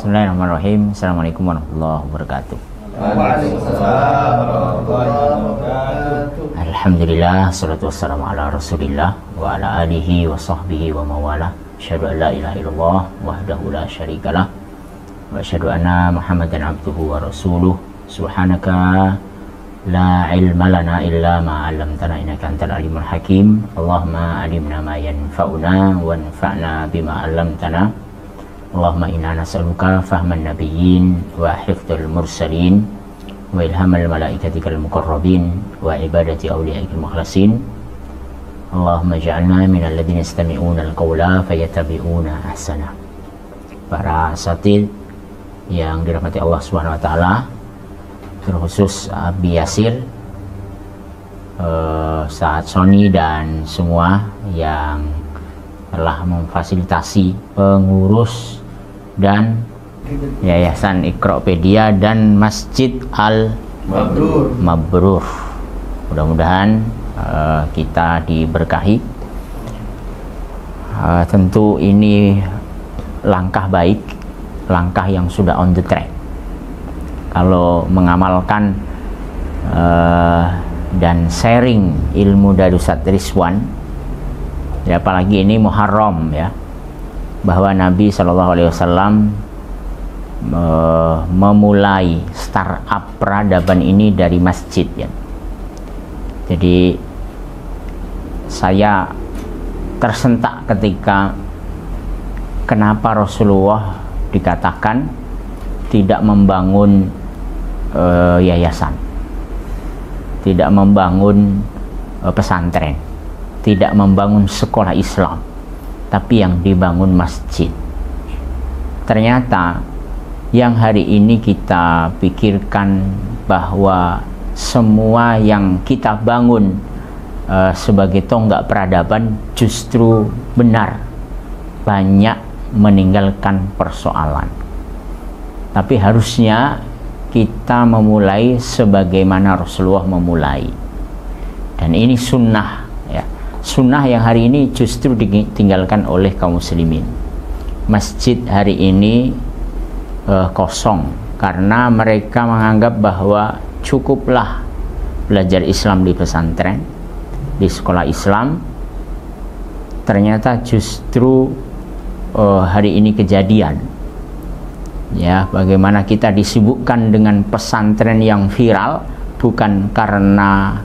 Bismillahirrahmanirrahim. Assalamualaikum warahmatullahi wabarakatuh. Waalaikumsalam warahmatullahi wabarakatuh. Alhamdulillah, salatu wassalamu ala rasulillah wa ala alihi wa sahbihi wa mawala. Asyhadu an la ilaha illallah wahdahu la syarikalah wa asyhadu anna Muhammadan abduhu wa rasuluh. Subhanaka la ilma lana illa ma 'allamtana innaka antal alimul hakim. Allahumma alimna ma yanfa'una wanfa'na bima 'allamtana. Allahumma inna nas'aluka fahman nabiyyin wa hifdzal mursalin wa ilhamal malaikatikal muqarrabin wa ibadati awliyaikal mukhlasin. Allahumma ja'alna minal ladzina yastami'una al-qawla fayattabi'una ahsana. Para asatidz yang dirahmati Allah Subhanahu wa taala, terkhusus Abi Yasir, Ustaz Sony dan semua yang telah memfasilitasi pengurus dan Yayasan Iqropedia dan Masjid Al Mabrur. Mudah-mudahan kita diberkahi. Tentu ini langkah baik, langkah yang sudah on the track. Kalau mengamalkan dan sharing ilmu dari Ustaz Rizwan, ya, apalagi ini Muharram, ya, bahwa Nabi SAW memulai startup peradaban ini dari masjid, ya. Jadi saya tersentak ketika kenapa Rasulullah dikatakan tidak membangun yayasan, tidak membangun pesantren, tidak membangun sekolah Islam, tapi yang dibangun masjid. Ternyata yang hari ini kita pikirkan bahwa semua yang kita bangun sebagai tonggak peradaban justru benar, banyak meninggalkan persoalan. Tapi harusnya kita memulai sebagaimana Rasulullah memulai, dan ini sunnah, ya. Sunnah yang hari ini justru ditinggalkan oleh kaum muslimin. Masjid hari ini kosong karena mereka menganggap bahwa cukuplah belajar Islam di pesantren, di sekolah Islam. Ternyata justru hari ini kejadian, ya, bagaimana kita disibukkan dengan pesantren yang viral bukan karena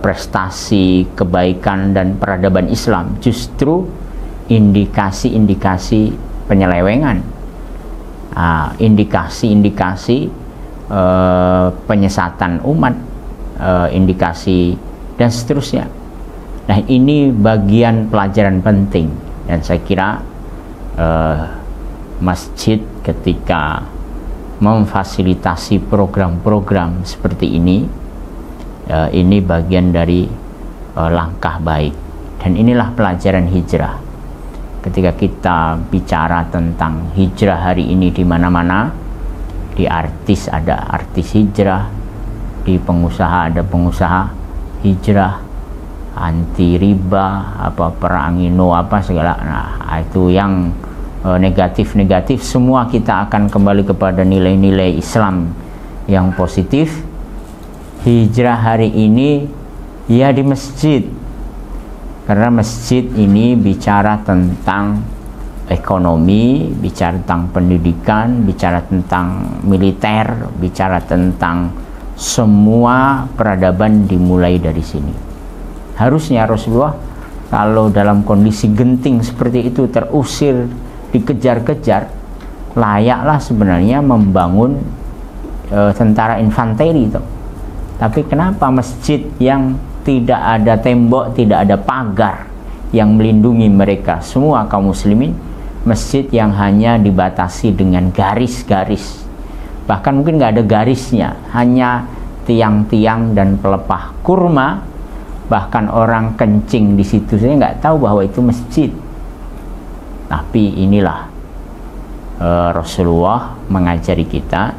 prestasi, kebaikan dan peradaban Islam, justru indikasi-indikasi penyelewengan, indikasi-indikasi penyesatan umat, indikasi dan seterusnya. Nah, ini bagian pelajaran penting, dan saya kira masjid ketika memfasilitasi program-program seperti ini bagian dari langkah baik. Dan inilah pelajaran hijrah. Ketika kita bicara tentang hijrah hari ini, di mana-mana, di artis ada artis hijrah, di pengusaha ada pengusaha hijrah, anti riba, perangino segala. Nah, itu yang negatif-negatif. Semua kita akan kembali kepada nilai-nilai Islam yang positif. Hijrah hari ini ya di masjid, karena masjid ini bicara tentang ekonomi, bicara tentang pendidikan, bicara tentang militer, bicara tentang semua peradaban dimulai dari sini. Harusnya Rasulullah kalau dalam kondisi genting seperti itu, terusir, dikejar-kejar, layaklah sebenarnya membangun tentara infanteri itu. Tapi kenapa masjid yang tidak ada tembok, tidak ada pagar yang melindungi mereka semua kaum muslimin, masjid yang hanya dibatasi dengan garis-garis, bahkan mungkin nggak ada garisnya, hanya tiang-tiang dan pelepah kurma, bahkan orang kencing di situ saya nggak tahu bahwa itu masjid. Tapi inilah Rasulullah mengajari kita,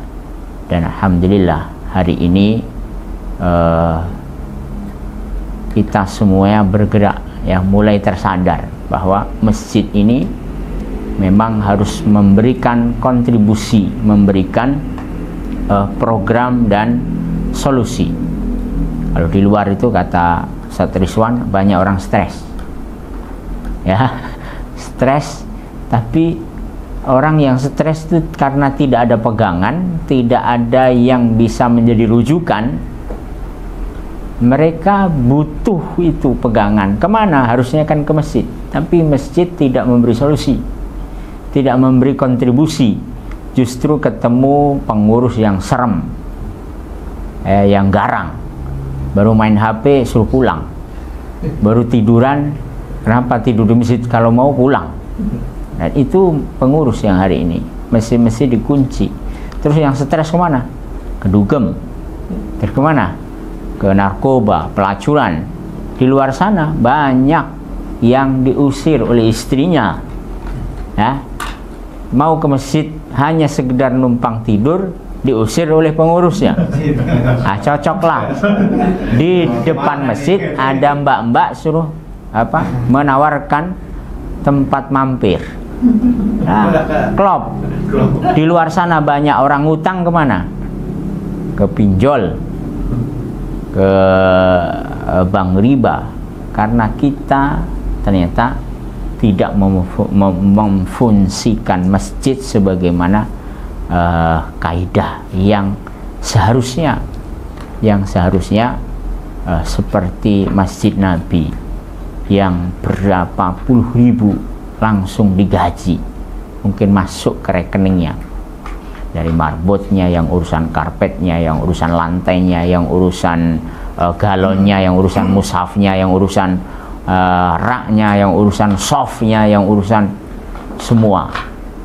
dan alhamdulillah hari ini kita semuanya bergerak, ya, mulai tersadar bahwa masjid ini memang harus memberikan kontribusi, memberikan program dan solusi. Kalau di luar itu kata Ustaz Rizwan, banyak orang stres, ya, stres. Tapi orang yang stres itu karena tidak ada pegangan, tidak ada yang bisa menjadi rujukan. Mereka butuh itu pegangan. Kemana? Harusnya kan ke masjid. Tapi masjid tidak memberi solusi, tidak memberi kontribusi. Justru ketemu pengurus yang serem, yang garang. Baru main HP suruh pulang, baru tiduran. Kenapa tidur di masjid kalau mau pulang? Dan itu pengurus yang hari ini masjid-masjid dikunci. Terus yang stres kemana? Ke dugem. Terus kemana? Ke narkoba, pelacuran. Di luar sana banyak yang diusir oleh istrinya, ya. Mau ke masjid hanya sekedar numpang tidur, diusir oleh pengurusnya. Nah, cocoklah di depan masjid ada mbak-mbak suruh menawarkan tempat mampir. Nah, klop. Di luar sana banyak orang utang kemana? Ke pinjol, ke bank riba, karena kita ternyata tidak memfungsikan masjid sebagaimana kaidah yang seharusnya seperti Masjid Nabi yang berapa puluh ribu langsung digaji, mungkin masuk ke rekeningnya, dari marbotnya, yang urusan karpetnya, yang urusan lantainya, yang urusan galonnya, yang urusan mushafnya, yang urusan raknya, yang urusan softnya, yang urusan semua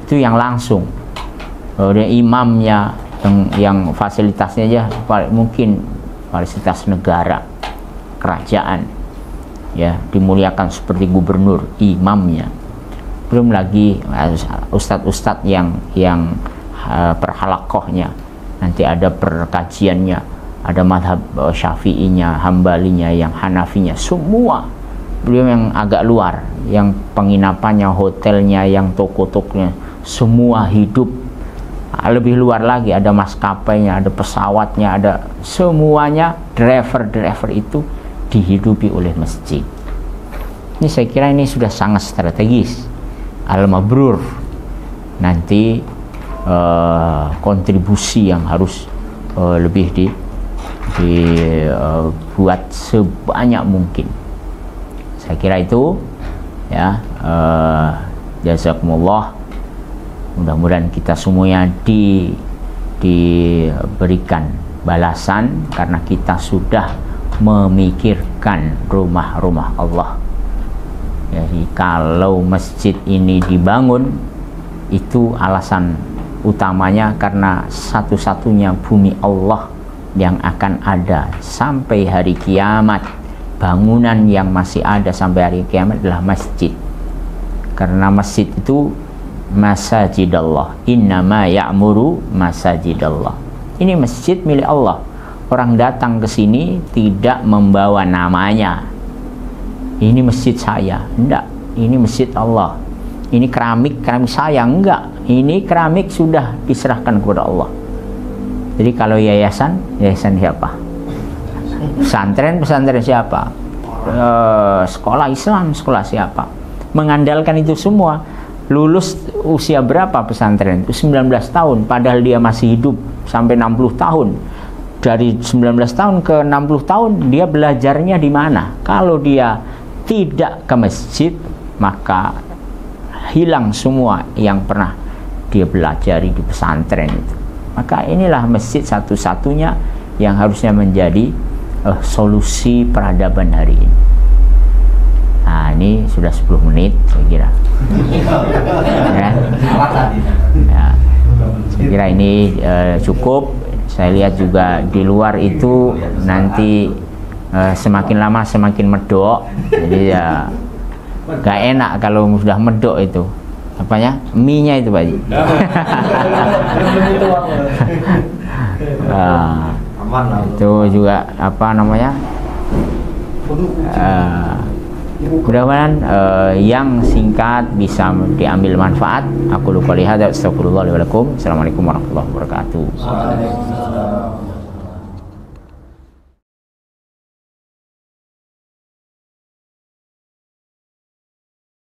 itu yang langsung. Kemudian imamnya yang fasilitasnya aja mungkin fasilitas negara, kerajaan, ya, dimuliakan seperti gubernur, imamnya. Belum lagi ustadz-ustadz yang perhalakohnya, nanti ada perkajiannya, ada madhab syafi'inya, hambalinya, yang hanafinya, semua. Belum yang agak luar, yang penginapannya, hotelnya, yang toko-tokonya, semua hidup. Lebih luar lagi ada maskapainya, ada pesawatnya, ada semuanya. Driver itu dihidupi oleh masjid. Ini saya kira ini sudah sangat strategis. Al-Mabrur. Nanti kontribusi yang harus lebih dibuat sebanyak mungkin. Saya kira itu, ya. Jazakumullah. Mudah-mudahan kita semuanya diberikan balasan karena kita sudah memikirkan rumah-rumah Allah. Jadi kalau masjid ini dibangun, itu alasan utamanya karena satu-satunya bumi Allah yang akan ada sampai hari kiamat. Bangunan yang masih ada sampai hari kiamat adalah masjid. Karena masjid itu masajidallah, innama ya'muru masajidallah. Ini masjid milik Allah. Orang datang ke sini tidak membawa namanya. Ini masjid saya, enggak. Ini masjid Allah. Ini keramik saya, enggak. Ini keramik sudah diserahkan kepada Allah. Jadi kalau yayasan siapa? Pesantren siapa? Sekolah Islam, sekolah siapa? Mengandalkan itu semua. Lulus usia berapa pesantren? 19 tahun, padahal dia masih hidup sampai 60 tahun. Dari 19 tahun ke 60 tahun dia belajarnya di mana? Kalau dia tidak ke masjid, maka hilang semua yang pernah dia pelajari di pesantren itu. Maka inilah masjid satu-satunya yang harusnya menjadi solusi peradaban hari ini. Nah, ini sudah 10 menit saya kira. Ya. Ya. Saya kira ini cukup. Saya lihat juga di luar itu nanti semakin lama semakin medok. Jadi ya gak enak kalau sudah medok itu. Apanya? Mie-nya itu, Pak Haji. Aman lah. Itu juga apa namanya? Mudah-mudahan yang singkat bisa diambil manfaat. Aku lupa lihat. Astagfirullah wa lakum. Assalamualaikum warahmatullahi wabarakatuh. Waalaikumsalam.